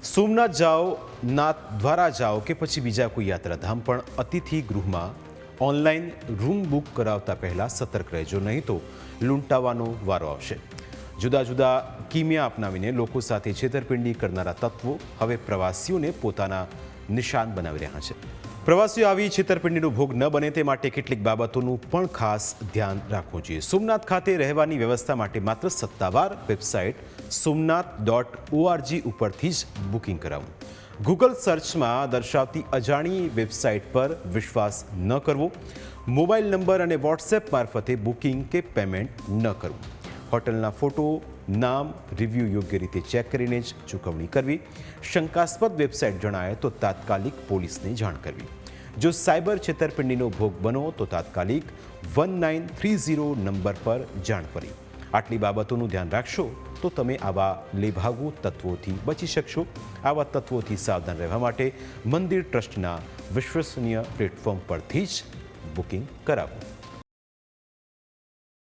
સોમનાથ જાઓ, નાથ દ્વારા જાઓ કે પછી બીજા કોઈ યાત્રાધામ, પણ અતિથિ ગૃહમાં ઓનલાઈન રૂમ બુક કરાવતા પહેલાં સતર્ક રહેજો, નહીં તો લૂંટાવાનો વારો આવશે. જુદા જુદા કિમિયા અપનાવીને લોકો સાથે છેતરપિંડી કરનારા તત્વો હવે પ્રવાસીઓને પોતાના નિશાન બનાવી રહ્યા છે. પ્રવાસીઓ આવી છેતરપિંડીનો ભોગ ન બને તે માટે કેટલીક બાબતોનું પણ ખાસ ધ્યાન રાખવું જોઈએ. સોમનાથ ખાતે રહેવાની વ્યવસ્થા માટે માત્ર સત્તાવાર વેબસાઇટ somnath.org ઉપરથી જ બુકિંગ કરાવવું. ગૂગલ સર્ચમાં દર્શાવતી અજાણી વેબસાઇટ પર વિશ્વાસ ન કરવો. મોબાઈલ નંબર અને વોટ્સએપ મારફતે બુકિંગ કે પેમેન્ટ ન કરવું. હોટલના ફોટો, નામ, રિવ્યૂ યોગ્ય રીતે ચેક કરીને જ ચૂકવણી કરવી. શંકાસ્પદ વેબસાઇટ જણાય તો તાત્કાલિક પોલીસને જાણ કરવી. જો સાયબર છેતરપિંડીનો ભોગ બનો તો તાત્કાલિક 1930 નંબર પર જાણ કરી. આટલી બાબતોનું ધ્યાન રાખશો તો તમે આવા લેભાગુ તત્વોથી બચી શકશો. આવા તત્વોથી સાવધાન રહેવા માટે મંદિર ટ્રસ્ટના વિશ્વસનીય પ્લેટફોર્મ પરથી જ બુકિંગ કરાવવું.